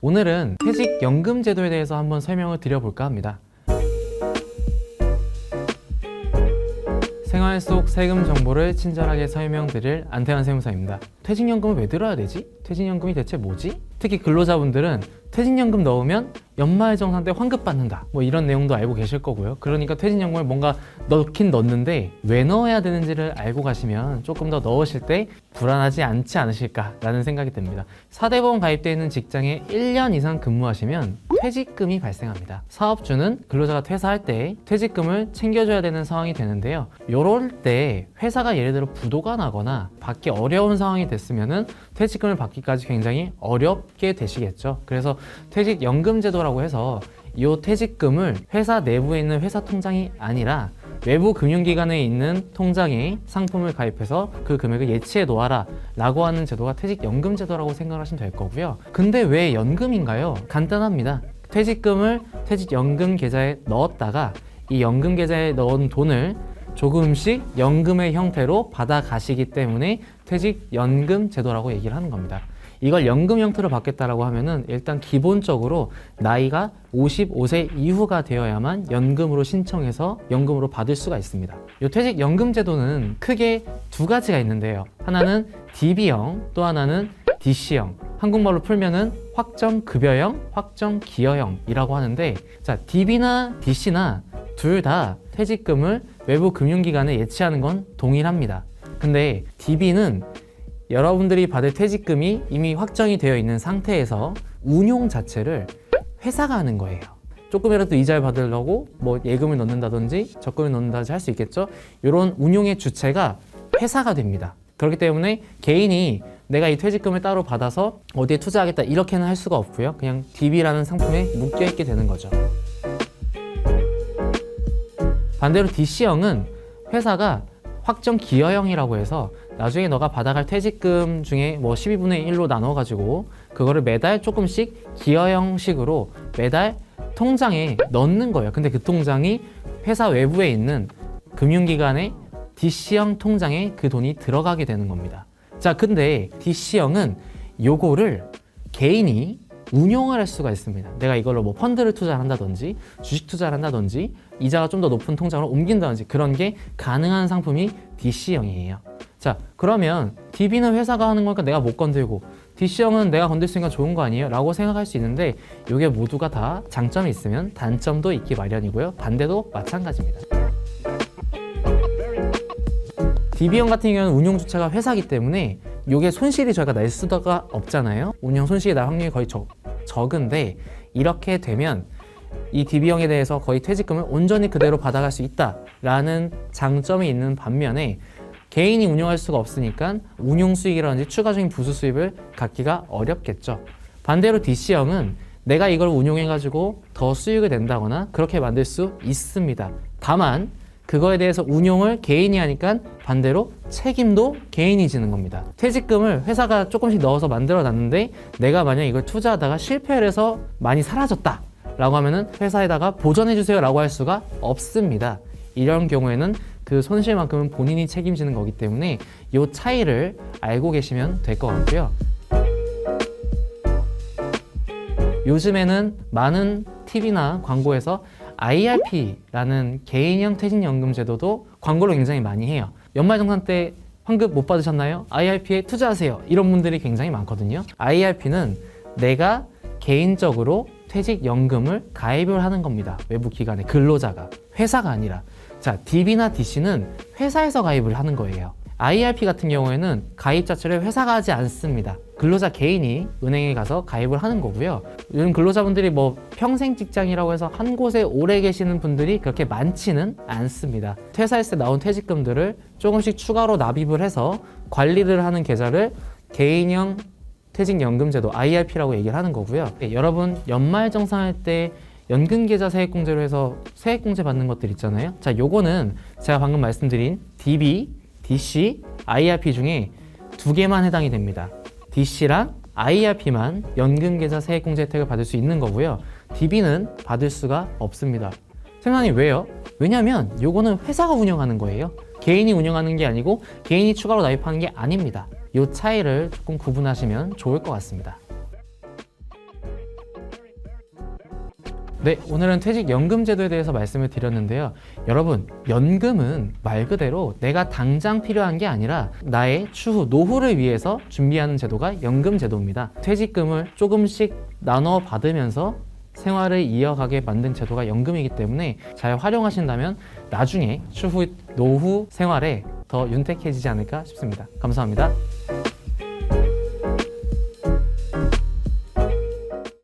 오늘은 퇴직연금 제도에 대해서 한번 설명을 드려볼까 합니다. 생활 속 세금 정보를 친절하게 설명드릴 안태환 세무사입니다. 퇴직연금을 왜 들어야 되지? 퇴직연금이 대체 뭐지? 특히 근로자분들은 퇴직연금 넣으면 연말정산 때 환급 받는다, 뭐 이런 내용도 알고 계실 거고요. 그러니까 퇴직연금을 뭔가 넣긴 넣는데 왜 넣어야 되는지를 알고 가시면 조금 더 넣으실 때 불안하지 않지 않으실까라는 생각이 듭니다. 4대 보험 가입되어 있는 직장에 1년 이상 근무하시면 퇴직금이 발생합니다. 사업주는 근로자가 퇴사할 때 퇴직금을 챙겨줘야 되는 상황이 되는데요. 이럴 때 회사가 예를 들어 부도가 나거나 받기 어려운 상황이 됐으면은 퇴직금을 받기까지 굉장히 어렵게 되시겠죠. 그래서 퇴직연금 제도라고 해서 이 퇴직금을 회사 내부에 있는 회사 통장이 아니라 외부 금융기관에 있는 통장에 상품을 가입해서 그 금액을 예치해 놓아라 라고 하는 제도가 퇴직연금 제도라고 생각하시면 될 거고요. 근데 왜 연금인가요? 간단합니다. 퇴직금을 퇴직연금 계좌에 넣었다가 이 연금 계좌에 넣은 돈을 조금씩 연금의 형태로 받아 가시기 때문에 퇴직연금 제도라고 얘기를 하는 겁니다. 이걸 연금 형태로 받겠다라고 하면은 일단 기본적으로 나이가 55세 이후가 되어야만 연금으로 신청해서 연금으로 받을 수가 있습니다. 이 퇴직연금 제도는 크게 두 가지가 있는데요. 하나는 DB형, 또 하나는 DC형. 한국말로 풀면은 확정급여형, 확정기여형이라고 하는데, 자, DB나 DC나 둘 다 퇴직금을 외부 금융기관에 예치하는 건 동일합니다. 근데 DB는 여러분들이 받을 퇴직금이 이미 확정이 되어 있는 상태에서 운용 자체를 회사가 하는 거예요. 조금이라도 이자를 받으려고 뭐 예금을 넣는다든지 적금을 넣는다든지 할 수 있겠죠. 이런 운용의 주체가 회사가 됩니다. 그렇기 때문에 개인이 내가 이 퇴직금을 따로 받아서 어디에 투자하겠다 이렇게는 할 수가 없고요. 그냥 DB라는 상품에 묶여 있게 되는 거죠. 반대로 DC형은 회사가 확정 기여형이라고 해서 나중에 너가 받아갈 퇴직금 중에 뭐 12분의 1로 나눠가지고 그거를 매달 조금씩 기여형식으로 매달 통장에 넣는 거예요. 근데 그 통장이 회사 외부에 있는 금융기관의 DC형 통장에 그 돈이 들어가게 되는 겁니다. 자, 근데 DC형은 요거를 개인이 운용을 할 수가 있습니다. 내가 이걸로 뭐 펀드를 투자한다든지 주식 투자를 한다든지 이자가 좀 더 높은 통장으로 옮긴다든지 그런 게 가능한 상품이 DC형이에요. 자, 그러면 DB는 회사가 하는 거니까 내가 못 건들고 DC형은 내가 건들 수 있으니까 좋은 거 아니에요? 라고 생각할 수 있는데 이게 모두가 다 장점이 있으면 단점도 있기 마련이고요. 반대도 마찬가지입니다. DB형 같은 경우는 운용 주체가 회사이기 때문에 이게 손실이 저희가 낼 수가 없잖아요. 운용 손실이 날 확률이 거의 적은데 이렇게 되면 이 DB형에 대해서 거의 퇴직금을 온전히 그대로 받아갈 수 있다라는 장점이 있는 반면에 개인이 운용할 수가 없으니까 운용 수익이라든지 추가적인 부수 수입을 갖기가 어렵겠죠. 반대로 DC형은 내가 이걸 운용해가지고 더 수익을 낸다거나 그렇게 만들 수 있습니다. 다만 그거에 대해서 운용을 개인이 하니까 반대로 책임도 개인이 지는 겁니다. 퇴직금을 회사가 조금씩 넣어서 만들어 놨는데 내가 만약 이걸 투자하다가 실패를 해서 많이 사라졌다 라고 하면은 회사에다가 보전해 주세요 라고 할 수가 없습니다. 이런 경우에는 그 손실만큼은 본인이 책임지는 거기 때문에 이 차이를 알고 계시면 될 것 같고요. 요즘에는 많은 TV나 광고에서 IRP라는 개인형 퇴직연금 제도도 광고를 굉장히 많이 해요. 연말정산 때 환급 못 받으셨나요? IRP에 투자하세요. 이런 분들이 굉장히 많거든요. IRP는 내가 개인적으로 퇴직연금을 가입을 하는 겁니다. 외부 기관에 근로자가, 회사가 아니라. 자, DB나 DC는 회사에서 가입을 하는 거예요. IRP 같은 경우에는 가입 자체를 회사가 하지 않습니다. 근로자 개인이 은행에 가서 가입을 하는 거고요. 요즘 근로자분들이 뭐 평생 직장이라고 해서 한 곳에 오래 계시는 분들이 그렇게 많지는 않습니다. 퇴사했을 때 나온 퇴직금들을 조금씩 추가로 납입을 해서 관리를 하는 계좌를 개인형 퇴직연금 제도 IRP라고 얘기를 하는 거고요. 여러분 연말정산할 때 연금계좌 세액공제로 해서 세액공제 받는 것들 있잖아요. 자, 요거는 제가 방금 말씀드린 DB, DC, IRP 중에 두 개만 해당이 됩니다. DC랑 IRP만 연금계좌 세액공제 혜택을 받을 수 있는 거고요. DB는 받을 수가 없습니다. 생각님 왜요? 왜냐면 요거는 회사가 운영하는 거예요. 개인이 운영하는 게 아니고 개인이 추가로 납입하는 게 아닙니다. 이 차이를 조금 구분하시면 좋을 것 같습니다. 네, 오늘은 퇴직연금 제도에 대해서 말씀을 드렸는데요. 여러분, 연금은 말 그대로 내가 당장 필요한 게 아니라 나의 추후, 노후를 위해서 준비하는 제도가 연금 제도입니다. 퇴직금을 조금씩 나눠 받으면서 생활을 이어가게 만든 제도가 연금이기 때문에 잘 활용하신다면 나중에 추후, 노후 생활에 더 윤택해지지 않을까 싶습니다. 감사합니다.